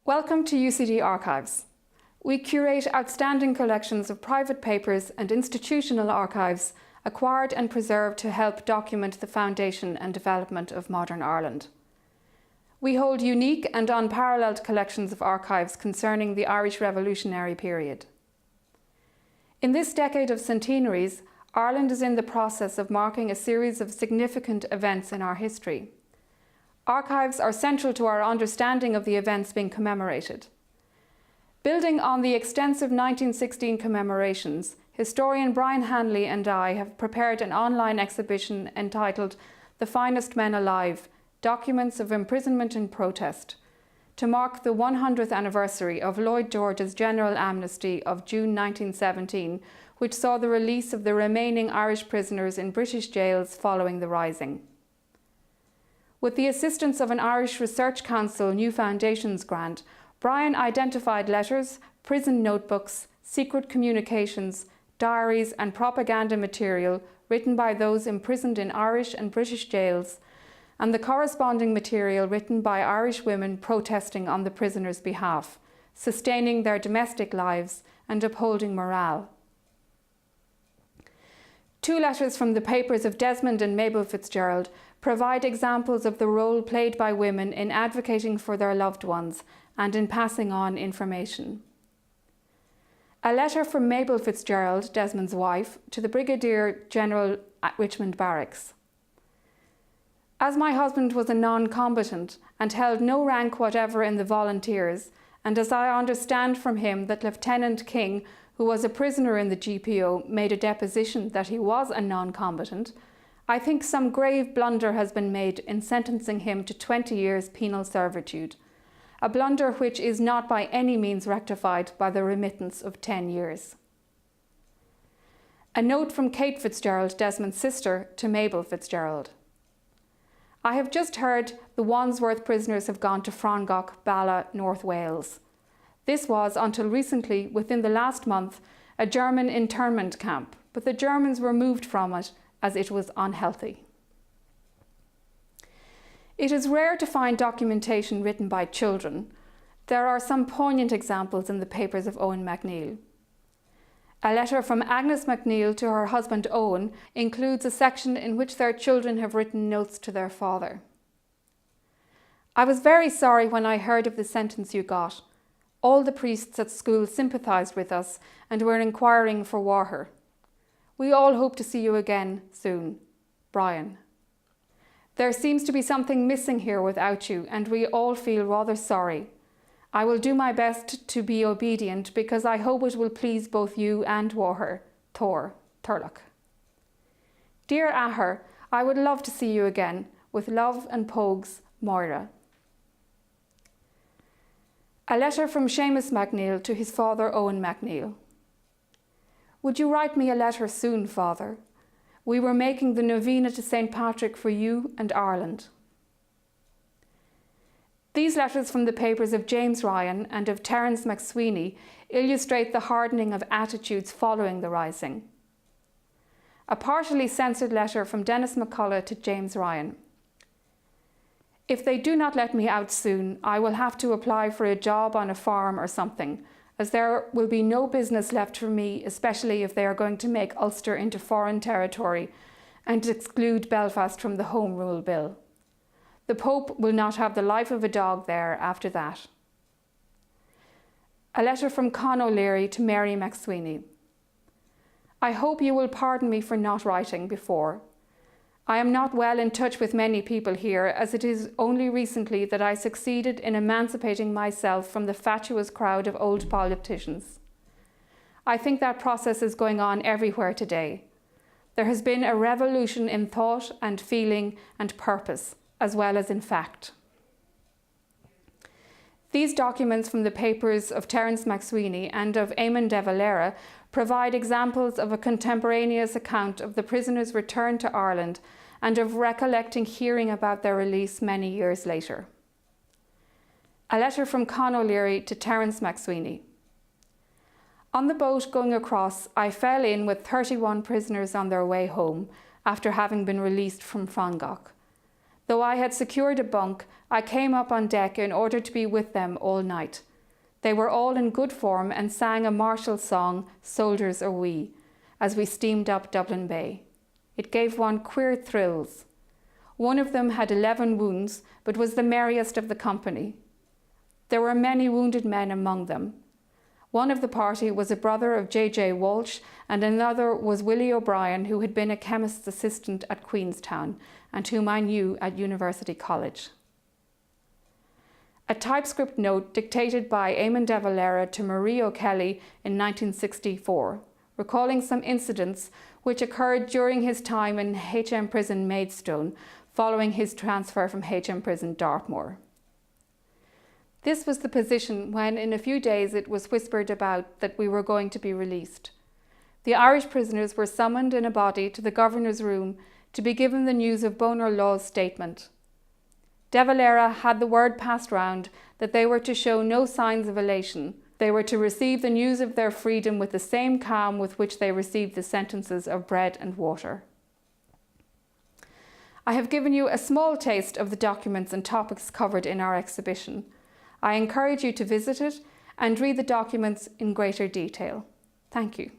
Welcome to UCD Archives. We curate outstanding collections of private papers and institutional archives acquired and preserved to help document the foundation and development of modern Ireland. We hold unique and unparalleled collections of archives concerning the Irish Revolutionary period. In this decade of centenaries, Ireland is in the process of marking a series of significant events in our history. Archives are central to our understanding of the events being commemorated. Building on the extensive 1916 commemorations, historian Brian Hanley and I have prepared an online exhibition entitled The Finest Men Alive: Documents of Imprisonment and Protest, to mark the 100th anniversary of Lloyd George's General Amnesty of June 1917, which saw the release of the remaining Irish prisoners in British jails following the Rising. With the assistance of an Irish Research Council New Foundations grant, Brian identified letters, prison notebooks, secret communications, diaries and propaganda material written by those imprisoned in Irish and British jails, and the corresponding material written by Irish women protesting on the prisoners' behalf, sustaining their domestic lives and upholding morale. Two letters from the papers of Desmond and Mabel Fitzgerald provide examples of the role played by women in advocating for their loved ones and in passing on information. A letter from Mabel Fitzgerald, Desmond's wife, to the Brigadier General at Richmond Barracks. As my husband was a non-combatant and held no rank whatever in the volunteers, and as I understand from him that Lieutenant King, who was a prisoner in the GPO, made a deposition that he was a non-combatant, I think some grave blunder has been made in sentencing him to 20 years penal servitude, a blunder which is not by any means rectified by the remittance of 10 years. A note from Kate Fitzgerald, Desmond's sister, to Mabel Fitzgerald. I have just heard the Wandsworth prisoners have gone to Frongoch, Bala, North Wales. This was, until recently, within the last month, a German internment camp, but the Germans were moved from it as it was unhealthy. It is rare to find documentation written by children. There are some poignant examples in the papers of Owen MacNeill. A letter from Agnes MacNeill to her husband Owen includes a section in which their children have written notes to their father. I was very sorry when I heard of the sentence you got. All the priests at school sympathised with us and were inquiring for water. We all hope to see you again soon. Brian. There seems to be something missing here without you, and we all feel rather sorry. I will do my best to be obedient because I hope it will please both you and Waher. Thor, Turlock. Dear Aher, I would love to see you again. With love and pogues, Moira. A letter from Seamus MacNeill to his father Owen MacNeill. Would you write me a letter soon, Father? We were making the novena to St. Patrick for you and Ireland. These letters from the papers of James Ryan and of Terence MacSweeney illustrate the hardening of attitudes following the Rising. A partially censored letter from Dennis McCullough to James Ryan. If they do not let me out soon, I will have to apply for a job on a farm or something, as there will be no business left for me, especially if they are going to make Ulster into foreign territory and exclude Belfast from the Home Rule Bill. The Pope will not have the life of a dog there after that. A letter from Con O'Leary to Mary MacSweeney. I hope you will pardon me for not writing before. I am not well in touch with many people here, as it is only recently that I succeeded in emancipating myself from the fatuous crowd of old politicians. I think that process is going on everywhere today. There has been a revolution in thought and feeling and purpose, as well as in fact. These documents from the papers of Terence MacSweeney and of Eamon de Valera provide examples of a contemporaneous account of the prisoners' return to Ireland and of recollecting hearing about their release many years later. A letter from Con O'Leary to Terence MacSweeney. On the boat going across, I fell in with 31 prisoners on their way home after having been released from Frongoch. Though I had secured a bunk, I came up on deck in order to be with them all night. They were all in good form and sang a martial song, Soldiers Are We, as we steamed up Dublin Bay. It gave one queer thrills. One of them had 11 wounds, but was the merriest of the company. There were many wounded men among them. One of the party was a brother of J.J. Walsh, and another was Willie O'Brien, who had been a chemist's assistant at Queenstown and whom I knew at University College. A typescript note dictated by Eamon de Valera to Marie O'Kelly in 1964, recalling some incidents which occurred during his time in HM Prison Maidstone following his transfer from HM Prison Dartmoor. This was the position when in a few days it was whispered about that we were going to be released. The Irish prisoners were summoned in a body to the governor's room to be given the news of Bonar Law's statement. De Valera had the word passed round that they were to show no signs of elation. They were to receive the news of their freedom with the same calm with which they received the sentences of bread and water. I have given you a small taste of the documents and topics covered in our exhibition. I encourage you to visit it and read the documents in greater detail. Thank you.